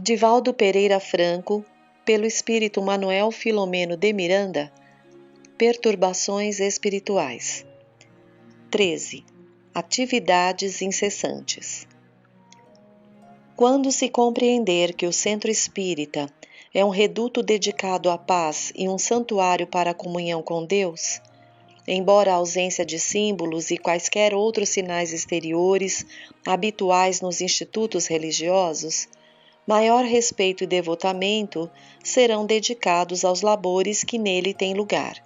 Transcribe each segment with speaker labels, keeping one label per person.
Speaker 1: Divaldo Pereira Franco, pelo espírito Manuel Filomeno de Miranda, Perturbações espirituais. 13. Atividades incessantes. Quando se compreender que o centro espírita é um reduto dedicado à paz e um santuário para a comunhão com Deus, embora a ausência de símbolos e quaisquer outros sinais exteriores habituais nos institutos religiosos, maior respeito e devotamento serão dedicados aos labores que nele têm lugar.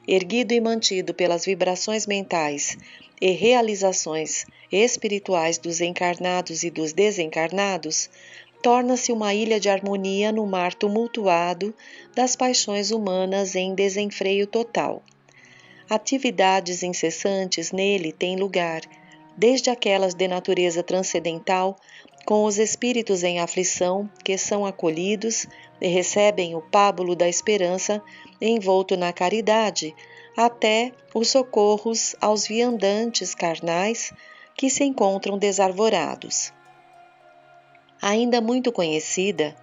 Speaker 1: Erguido e mantido pelas vibrações mentais e realizações espirituais dos encarnados e dos desencarnados, torna-se uma ilha de harmonia no mar tumultuado das paixões humanas em desenfreio total. Atividades incessantes nele têm lugar, desde aquelas de natureza transcendental, com os espíritos em aflição, que são acolhidos e recebem o pábulo da esperança envolto na caridade, até os socorros aos viandantes carnais que se encontram desarvorados. Ainda muito conhecida,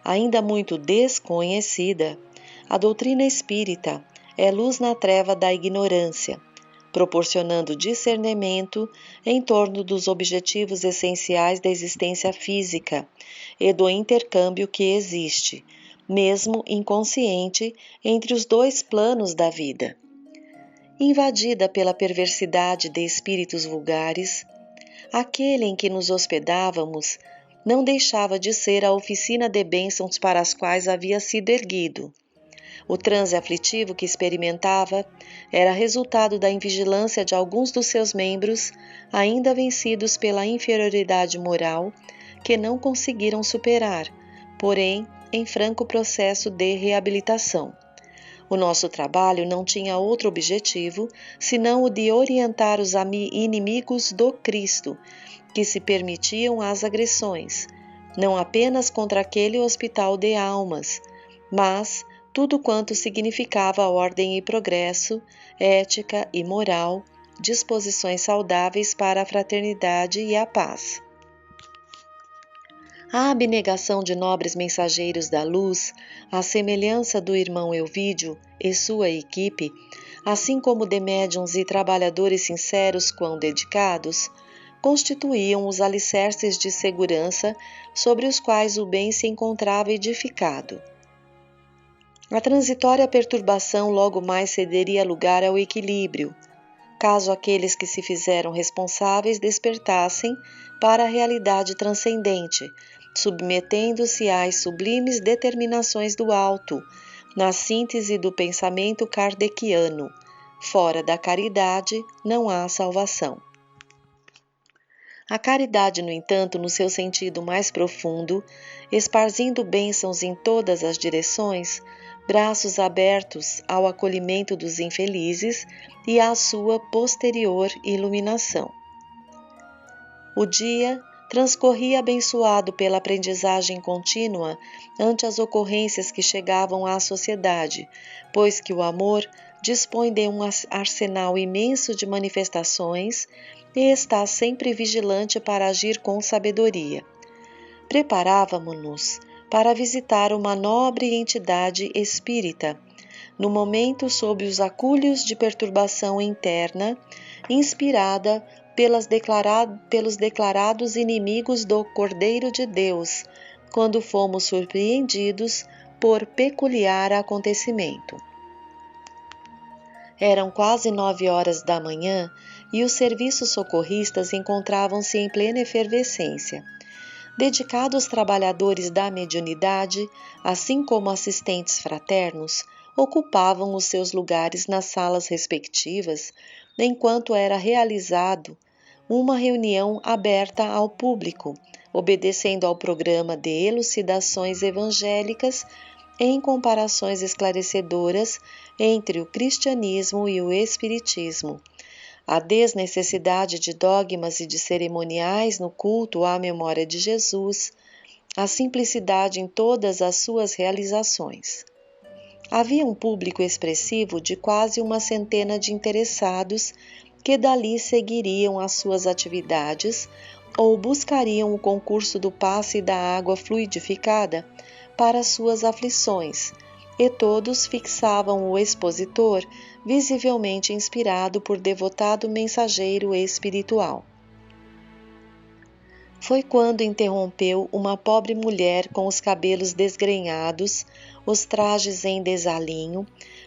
Speaker 1: ainda muito desconhecida, a doutrina espírita é luz na treva da ignorância, proporcionando discernimento em torno dos objetivos essenciais da existência física e do intercâmbio que existe, mesmo inconsciente, entre os dois planos da vida. Invadida pela perversidade de espíritos vulgares, aquele em que nos hospedávamos não deixava de ser a oficina de bênçãos para as quais havia sido erguido. O transe aflitivo que experimentava era resultado da invigilância de alguns dos seus membros, ainda vencidos pela inferioridade moral, que não conseguiram superar, porém em franco processo de reabilitação. O nosso trabalho não tinha outro objetivo senão o de orientar os inimigos do Cristo, que se permitiam as agressões, não apenas contra aquele hospital de almas, mas tudo quanto significava ordem e progresso, ética e moral, disposições saudáveis para a fraternidade e a paz. A abnegação de nobres mensageiros da luz, à semelhança do irmão Elvídio e sua equipe, assim como de médiuns e trabalhadores sinceros quão dedicados, constituíam os alicerces de segurança sobre os quais o bem se encontrava edificado. A transitória perturbação logo mais cederia lugar ao equilíbrio, caso aqueles que se fizeram responsáveis despertassem para a realidade transcendente, submetendo-se às sublimes determinações do alto, na síntese do pensamento kardeciano: fora da caridade não há salvação. A caridade, no entanto, no seu sentido mais profundo, esparzindo bênçãos em todas as direções, braços abertos ao acolhimento dos infelizes e à sua posterior iluminação. O dia transcorria abençoado pela aprendizagem contínua ante as ocorrências que chegavam à sociedade, pois que o amor dispõe de um arsenal imenso de manifestações e está sempre vigilante para agir com sabedoria. Preparávamo-nos para visitar uma nobre entidade espírita, no momento sob os acúlios de perturbação interna, inspirada pelos declarados inimigos do Cordeiro de Deus, quando fomos surpreendidos por peculiar acontecimento. Eram quase 9 horas da manhã e os serviços socorristas encontravam-se em plena efervescência. Dedicados trabalhadores da mediunidade, assim como assistentes fraternos, ocupavam os seus lugares nas salas respectivas, enquanto era realizado uma reunião aberta ao público, obedecendo ao programa de elucidações evangélicas em comparações esclarecedoras entre o cristianismo e o espiritismo, a desnecessidade de dogmas e de cerimoniais no culto à memória de Jesus, a simplicidade em todas as suas realizações. Havia um público expressivo de quase uma centena de interessados que dali seguiriam as suas atividades ou buscariam o concurso do passe da água fluidificada para suas aflições, e todos fixavam o expositor, visivelmente inspirado por devotado mensageiro espiritual. Foi quando interrompeu uma pobre mulher com os cabelos desgrenhados, os trajes em desalinho,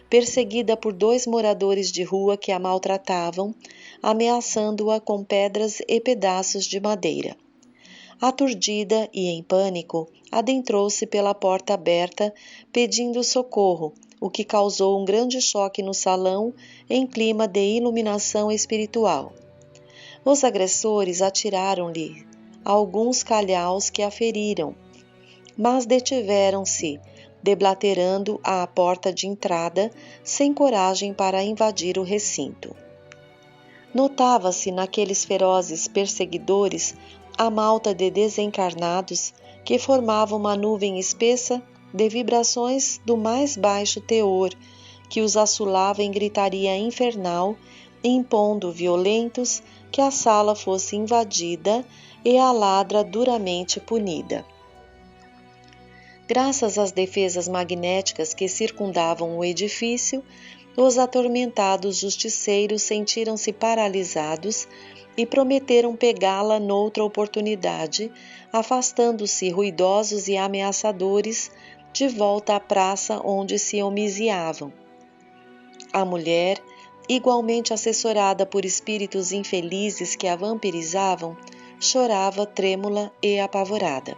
Speaker 1: perseguida por 2 moradores de rua que a maltratavam, ameaçando-a com pedras e pedaços de madeira. Aturdida e em pânico, adentrou-se pela porta aberta, pedindo socorro, o que causou um grande choque no salão em clima de iluminação espiritual. Os agressores atiraram-lhe alguns calhaus que a feriram, mas detiveram-se, deblaterando à porta de entrada, sem coragem para invadir o recinto. Notava-se naqueles ferozes perseguidores a malta de desencarnados que formava uma nuvem espessa de vibrações do mais baixo teor, que os assolava em gritaria infernal, impondo violentos que a sala fosse invadida e a ladra duramente punida. Graças às defesas magnéticas que circundavam o edifício, os atormentados justiceiros sentiram-se paralisados e prometeram pegá-la noutra oportunidade, afastando-se ruidosos e ameaçadores de volta à praça onde se homiziavam. A mulher, igualmente assessorada por espíritos infelizes que a vampirizavam, chorava trêmula e apavorada.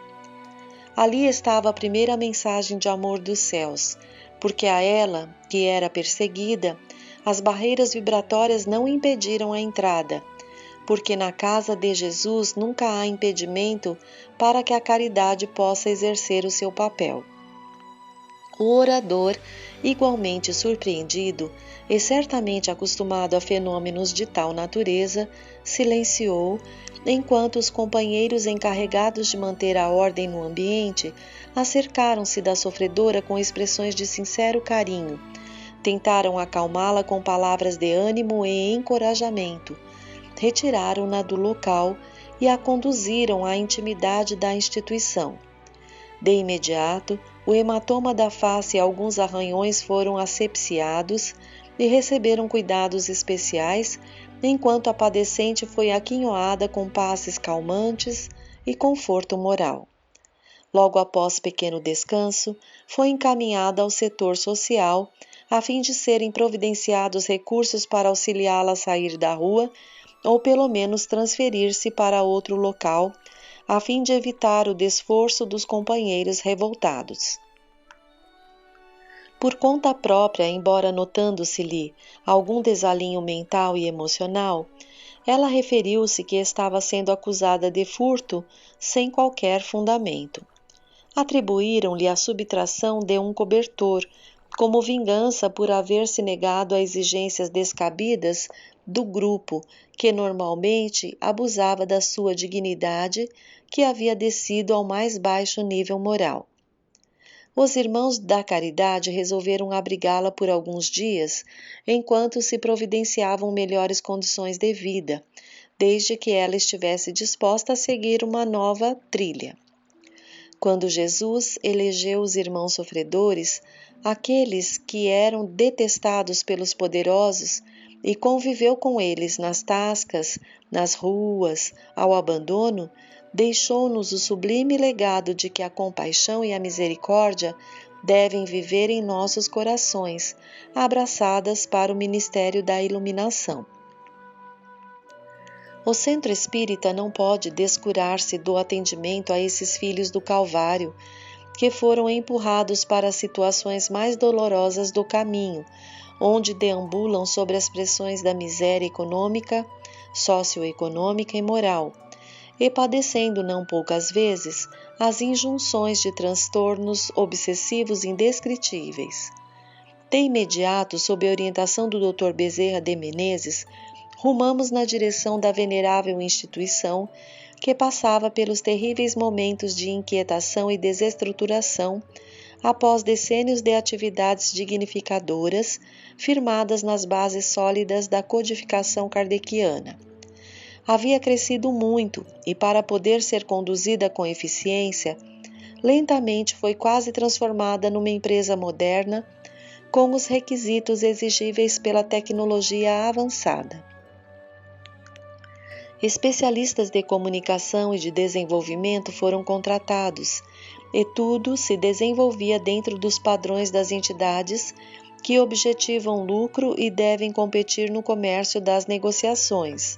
Speaker 1: Ali estava a primeira mensagem de amor dos céus, porque a ela, que era perseguida, as barreiras vibratórias não impediram a entrada, porque na casa de Jesus nunca há impedimento para que a caridade possa exercer o seu papel. O orador, igualmente surpreendido e certamente acostumado a fenômenos de tal natureza, silenciou, enquanto os companheiros encarregados de manter a ordem no ambiente acercaram-se da sofredora com expressões de sincero carinho, tentaram acalmá-la com palavras de ânimo e encorajamento, retiraram-na do local e a conduziram à intimidade da instituição. De imediato, o hematoma da face e alguns arranhões foram asepsiados e receberam cuidados especiais, enquanto a padecente foi aquinhoada com passes calmantes e conforto moral. Logo após pequeno descanso, foi encaminhada ao setor social, a fim de serem providenciados recursos para auxiliá-la a sair da rua ou pelo menos transferir-se para outro local, a fim de evitar o desforço dos companheiros revoltados. Por conta própria, embora notando-se-lhe algum desalinho mental e emocional, ela referiu-se que estava sendo acusada de furto sem qualquer fundamento. Atribuíram-lhe a subtração de um cobertor, como vingança por haver se negado a exigências descabidas do grupo, que normalmente abusava da sua dignidade, que havia descido ao mais baixo nível moral. Os irmãos da caridade resolveram abrigá-la por alguns dias, enquanto se providenciavam melhores condições de vida, desde que ela estivesse disposta a seguir uma nova trilha. Quando Jesus elegeu os irmãos sofredores, aqueles que eram detestados pelos poderosos, e conviveu com eles nas tascas, nas ruas, ao abandono, deixou-nos o sublime legado de que a compaixão e a misericórdia devem viver em nossos corações, abraçadas para o ministério da iluminação. O Centro Espírita não pode descurar-se do atendimento a esses filhos do Calvário, que foram empurrados para as situações mais dolorosas do caminho, onde deambulam sob as pressões da miséria econômica, socioeconômica e moral, e padecendo não poucas vezes as injunções de transtornos obsessivos indescritíveis. De imediato, sob a orientação do Dr. Bezerra de Menezes, rumamos na direção da venerável instituição, que passava pelos terríveis momentos de inquietação e desestruturação, após decênios de atividades dignificadoras, firmadas nas bases sólidas da codificação kardeciana. Havia crescido muito e, para poder ser conduzida com eficiência, lentamente foi quase transformada numa empresa moderna com os requisitos exigíveis pela tecnologia avançada. Especialistas de comunicação e de desenvolvimento foram contratados, e tudo se desenvolvia dentro dos padrões das entidades que objetivam lucro e devem competir no comércio das negociações.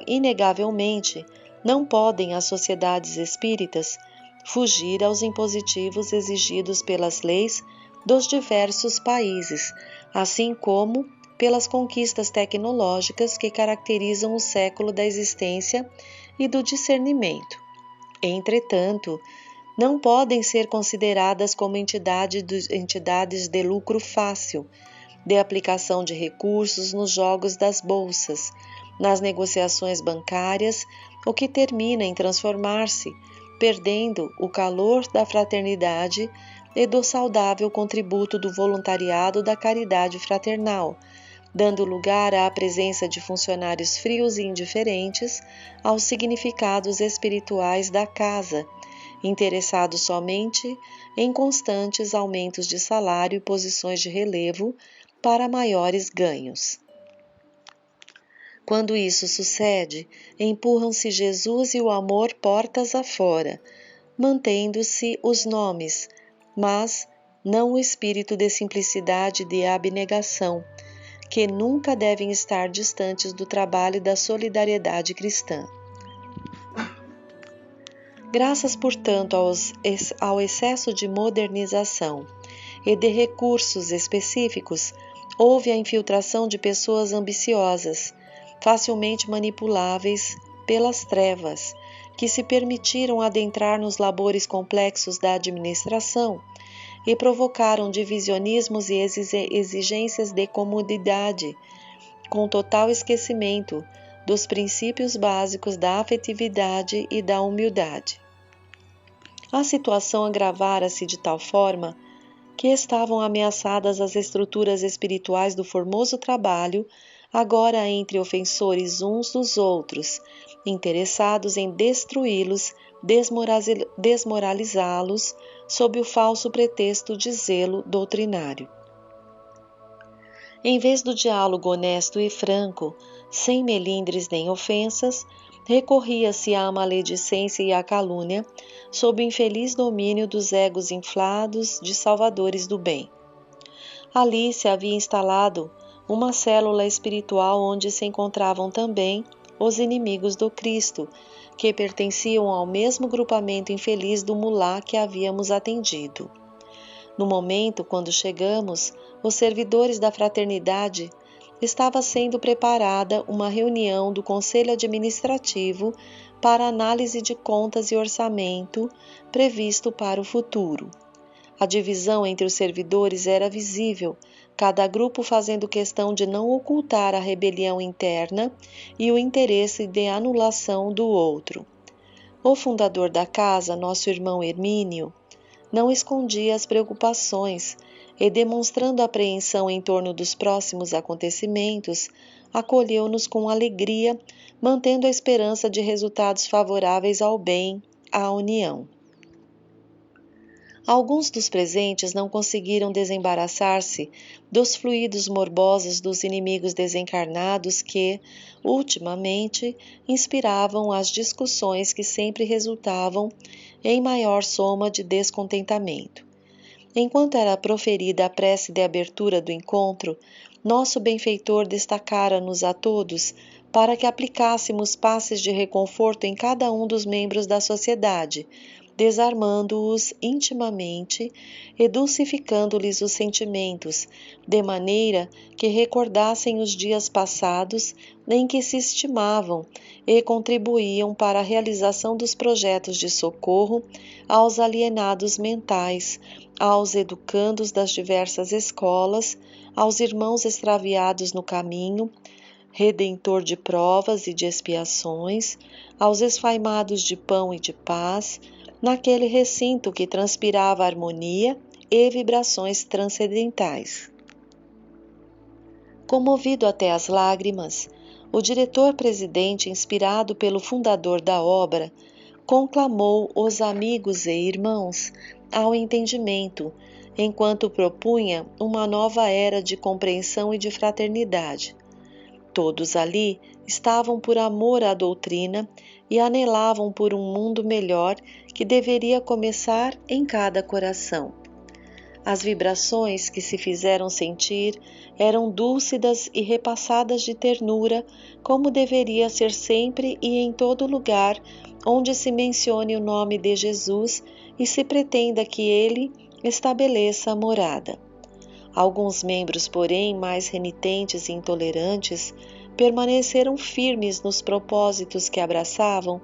Speaker 1: Inegavelmente, não podem as sociedades espíritas fugir aos impositivos exigidos pelas leis dos diversos países, assim como pelas conquistas tecnológicas que caracterizam o século da existência e do discernimento. Entretanto, não podem ser consideradas como entidades de lucro fácil, de aplicação de recursos nos jogos das bolsas, nas negociações bancárias, o que termina em transformar-se, perdendo o calor da fraternidade e do saudável contributo do voluntariado da caridade fraternal, dando lugar à presença de funcionários frios e indiferentes aos significados espirituais da casa, interessados somente em constantes aumentos de salário e posições de relevo para maiores ganhos. Quando isso sucede, empurram-se Jesus e o amor portas afora, mantendo-se os nomes, mas não o espírito de simplicidade e de abnegação, que nunca devem estar distantes do trabalho e da solidariedade cristã. Graças, portanto, ao excesso de modernização e de recursos específicos, houve a infiltração de pessoas ambiciosas, facilmente manipuláveis pelas trevas, que se permitiram adentrar nos labores complexos da administração e provocaram divisionismos e exigências de comodidade, com total esquecimento dos princípios básicos da afetividade e da humildade. A situação agravara-se de tal forma que estavam ameaçadas as estruturas espirituais do formoso trabalho, agora entre ofensores uns dos outros, interessados em destruí-los, desmoralizá-los, sob o falso pretexto de zelo doutrinário. Em vez do diálogo honesto e franco, sem melindres nem ofensas, recorria-se à maledicência e à calúnia, sob o infeliz domínio dos egos inflados de salvadores do bem. Ali se havia instalado uma célula espiritual onde se encontravam também os inimigos do Cristo, que pertenciam ao mesmo grupamento infeliz do mulá que havíamos atendido. No momento quando chegamos, os servidores da fraternidade, estava sendo preparada uma reunião do Conselho Administrativo para análise de contas e orçamento previsto para o futuro. A divisão entre os servidores era visível, cada grupo fazendo questão de não ocultar a rebelião interna e o interesse de anulação do outro. O fundador da casa, nosso irmão Hermínio, não escondia as preocupações e, demonstrando apreensão em torno dos próximos acontecimentos, acolheu-nos com alegria, mantendo a esperança de resultados favoráveis ao bem, à união. Alguns dos presentes não conseguiram desembaraçar-se dos fluidos morbosos dos inimigos desencarnados que, ultimamente, inspiravam as discussões que sempre resultavam em maior soma de descontentamento. Enquanto era proferida a prece de abertura do encontro, nosso benfeitor destacara-nos a todos para que aplicássemos passes de reconforto em cada um dos membros da sociedade, desarmando-os intimamente e dulcificando-lhes os sentimentos, de maneira que recordassem os dias passados em que se estimavam e contribuíam para a realização dos projetos de socorro aos alienados mentais, aos educandos das diversas escolas, aos irmãos extraviados no caminho, redentor de provas e de expiações, aos esfaimados de pão e de paz, naquele recinto que transpirava harmonia e vibrações transcendentais. Comovido até as lágrimas, o diretor-presidente, inspirado pelo fundador da obra, conclamou os amigos e irmãos ao entendimento, enquanto propunha uma nova era de compreensão e de fraternidade. Todos ali estavam por amor à doutrina e anelavam por um mundo melhor que deveria começar em cada coração. As vibrações que se fizeram sentir eram dúlcidas e repassadas de ternura, como deveria ser sempre e em todo lugar onde se mencione o nome de Jesus e se pretenda que ele estabeleça a morada. Alguns membros, porém, mais renitentes e intolerantes, permaneceram firmes nos propósitos que abraçavam,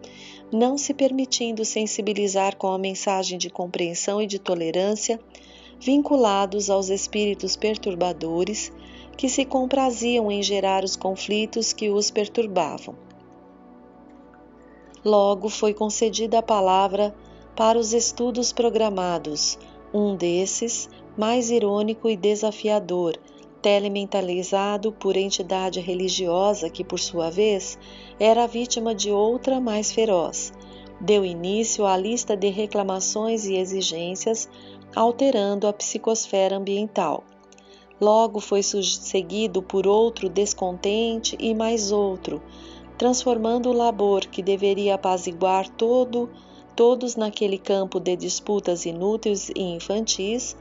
Speaker 1: não se permitindo sensibilizar com a mensagem de compreensão e de tolerância, vinculados aos espíritos perturbadores que se compraziam em gerar os conflitos que os perturbavam. Logo foi concedida a palavra para os estudos programados, um desses, mais irônico e desafiador, telementalizado por entidade religiosa que, por sua vez, era vítima de outra mais feroz, deu início à lista de reclamações e exigências, alterando a psicosfera ambiental. Logo foi seguido por outro descontente e mais outro, transformando o labor que deveria apaziguar todos naquele campo de disputas inúteis e infantis,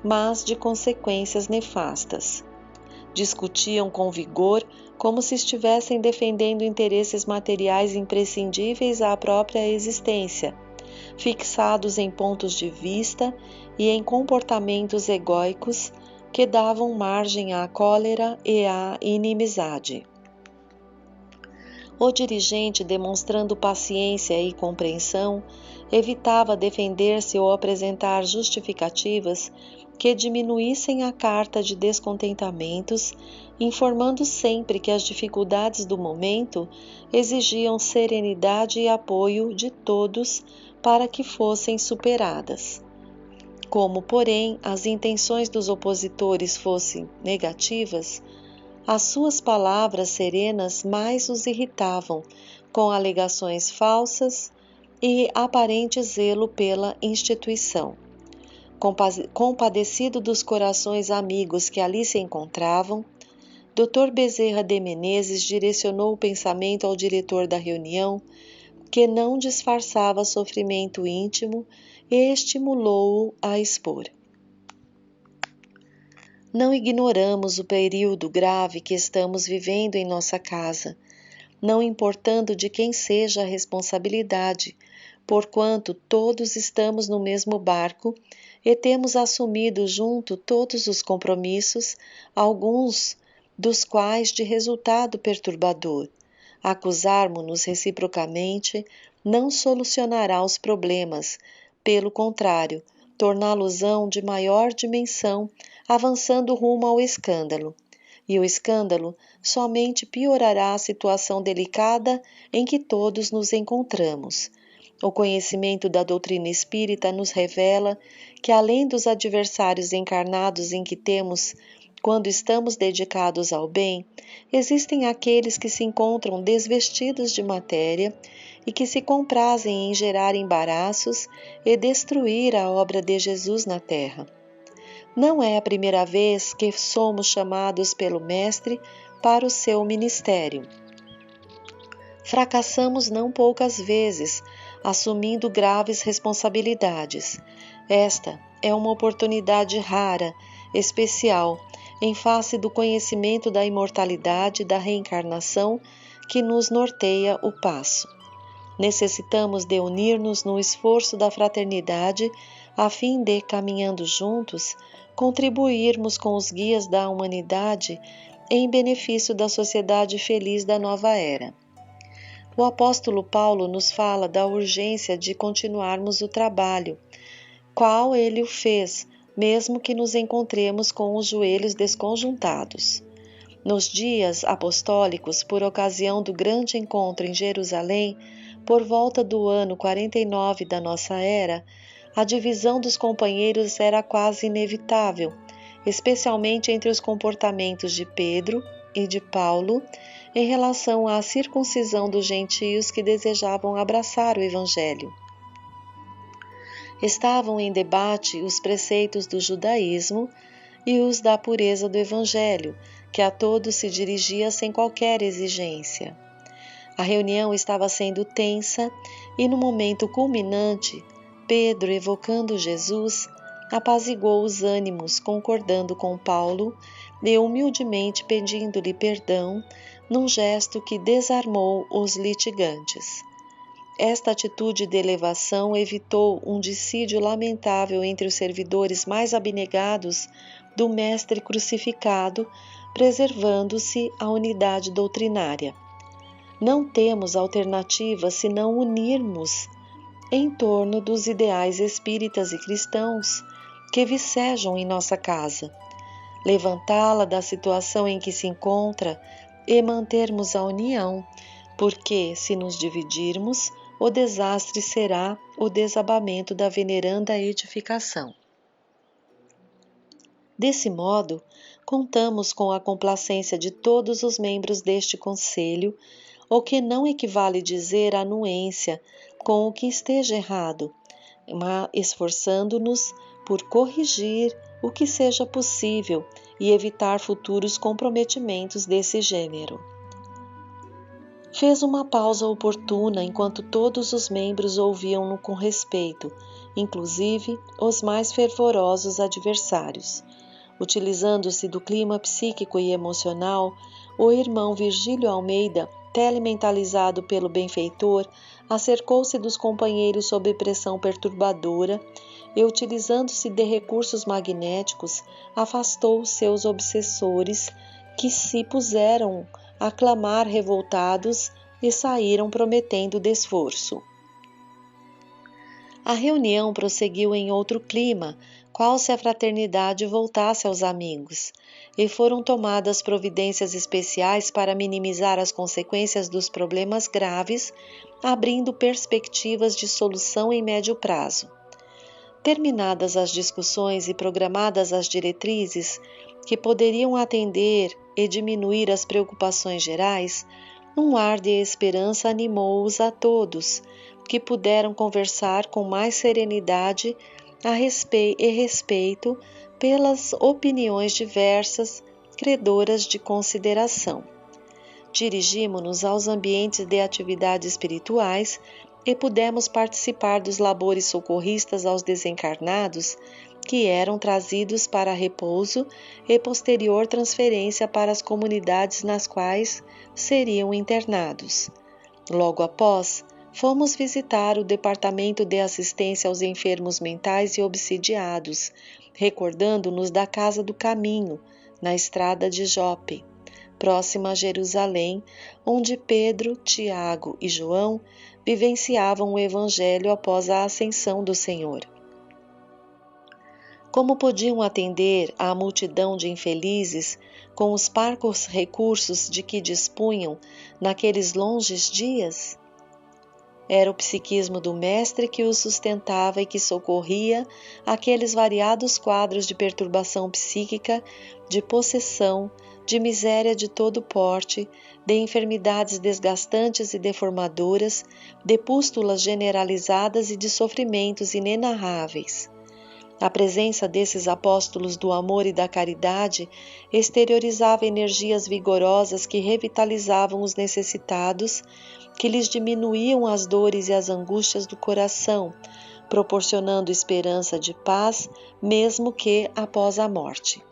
Speaker 1: mas de consequências nefastas. Discutiam com vigor como se estivessem defendendo interesses materiais imprescindíveis à própria existência, fixados em pontos de vista e em comportamentos egóicos que davam margem à cólera e à inimizade. O dirigente, demonstrando paciência e compreensão, evitava defender-se ou apresentar justificativas que diminuíssem a carta de descontentamentos, informando sempre que as dificuldades do momento exigiam serenidade e apoio de todos para que fossem superadas. Como, porém, as intenções dos opositores fossem negativas, as suas palavras serenas mais os irritavam, com alegações falsas e aparente zelo pela instituição. Compadecido dos corações amigos que ali se encontravam, Dr. Bezerra de Menezes direcionou o pensamento ao diretor da reunião, que não disfarçava sofrimento íntimo, e estimulou-o a expor. Não ignoramos o período grave que estamos vivendo em nossa casa, não importando de quem seja a responsabilidade, porquanto todos estamos no mesmo barco e temos assumido junto todos os compromissos, alguns dos quais de resultado perturbador. Acusarmos-nos reciprocamente não solucionará os problemas, pelo contrário, torná-los-ão de maior dimensão, avançando rumo ao escândalo. E o escândalo somente piorará a situação delicada em que todos nos encontramos. O conhecimento da doutrina espírita nos revela que, além dos adversários encarnados em que temos quando estamos dedicados ao bem, existem aqueles que se encontram desvestidos de matéria e que se comprazem em gerar embaraços e destruir a obra de Jesus na terra. Não é a primeira vez que somos chamados pelo Mestre para o seu ministério. Fracassamos não poucas vezes, assumindo graves responsabilidades. Esta é uma oportunidade rara, especial, em face do conhecimento da imortalidade e da reencarnação que nos norteia o passo. Necessitamos de unir-nos no esforço da fraternidade, a fim de, caminhando juntos, contribuirmos com os guias da humanidade em benefício da sociedade feliz da nova era. O apóstolo Paulo nos fala da urgência de continuarmos o trabalho, qual ele o fez, mesmo que nos encontremos com os joelhos desconjuntados. Nos dias apostólicos, por ocasião do grande encontro em Jerusalém, por volta do ano 49 da nossa era, a divisão dos companheiros era quase inevitável, especialmente entre os comportamentos de Pedro e de Paulo em relação à circuncisão dos gentios que desejavam abraçar o Evangelho. Estavam em debate os preceitos do judaísmo e os da pureza do Evangelho, que a todos se dirigia sem qualquer exigência. A reunião estava sendo tensa e, no momento culminante, Pedro, evocando Jesus, apaziguou os ânimos, concordando com Paulo e humildemente pedindo-lhe perdão, num gesto que desarmou os litigantes. Esta atitude de elevação evitou um dissídio lamentável entre os servidores mais abnegados do Mestre crucificado, preservando-se a unidade doutrinária. Não temos alternativa senão unirmos em torno dos ideais espíritas e cristãos que vicejam em nossa casa, levantá-la da situação em que se encontra e mantermos a união, porque, se nos dividirmos, o desastre será o desabamento da veneranda edificação. Desse modo, contamos com a complacência de todos os membros deste conselho, o que não equivale dizer anuência com o que esteja errado, mas esforçando-nos por corrigir o que seja possível e evitar futuros comprometimentos desse gênero. Fez uma pausa oportuna enquanto todos os membros ouviam-no com respeito, inclusive os mais fervorosos adversários. Utilizando-se do clima psíquico e emocional, o irmão Virgílio Almeida, telementalizado pelo benfeitor, acercou-se dos companheiros sob pressão perturbadora e, utilizando-se de recursos magnéticos, afastou seus obsessores, que se puseram a clamar revoltados e saíram prometendo desforço. A reunião prosseguiu em outro clima, qual se a fraternidade voltasse aos amigos, e foram tomadas providências especiais para minimizar as consequências dos problemas graves, abrindo perspectivas de solução em médio prazo. Terminadas as discussões e programadas as diretrizes que poderiam atender e diminuir as preocupações gerais, um ar de esperança animou-os a todos, que puderam conversar com mais serenidade e respeito pelas opiniões diversas, credoras de consideração. Dirigimo-nos aos ambientes de atividades espirituais e pudemos participar dos labores socorristas aos desencarnados, que eram trazidos para repouso e posterior transferência para as comunidades nas quais seriam internados. Logo após, fomos visitar o Departamento de Assistência aos Enfermos Mentais e Obsidiados, recordando-nos da Casa do Caminho, na estrada de Jope, próxima a Jerusalém, onde Pedro, Tiago e João vivenciavam o Evangelho após a ascensão do Senhor. Como podiam atender à multidão de infelizes com os parcos recursos de que dispunham naqueles longes dias? Era o psiquismo do Mestre que os sustentava e que socorria aqueles variados quadros de perturbação psíquica, de possessão, de miséria de todo porte, de enfermidades desgastantes e deformadoras, de pústulas generalizadas e de sofrimentos inenarráveis. A presença desses apóstolos do amor e da caridade exteriorizava energias vigorosas que revitalizavam os necessitados, que lhes diminuíam as dores e as angústias do coração, proporcionando esperança de paz, mesmo que após a morte.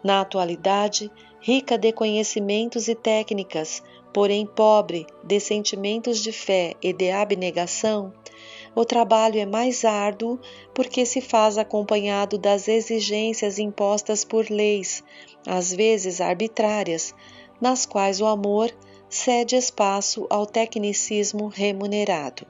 Speaker 1: Na atualidade, rica de conhecimentos e técnicas, porém pobre de sentimentos de fé e de abnegação, o trabalho é mais árduo porque se faz acompanhado das exigências impostas por leis, às vezes arbitrárias, nas quais o amor cede espaço ao tecnicismo remunerado.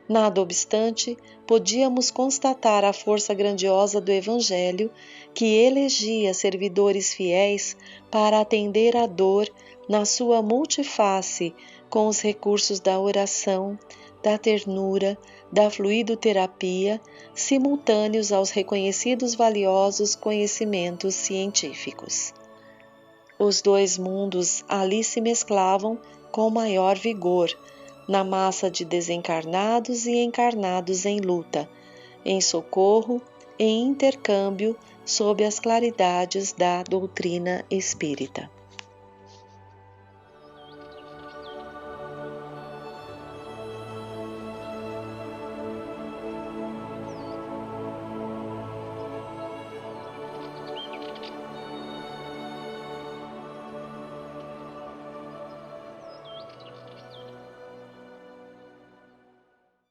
Speaker 1: Nada obstante, podíamos constatar a força grandiosa do Evangelho, que elegia servidores fiéis para atender à dor na sua multiface com os recursos da oração, da ternura, da fluidoterapia, simultâneos aos reconhecidos valiosos conhecimentos científicos. Os dois mundos ali se mesclavam com maior vigor, na massa de desencarnados e encarnados em luta, em socorro, em intercâmbio, sob as claridades da doutrina espírita.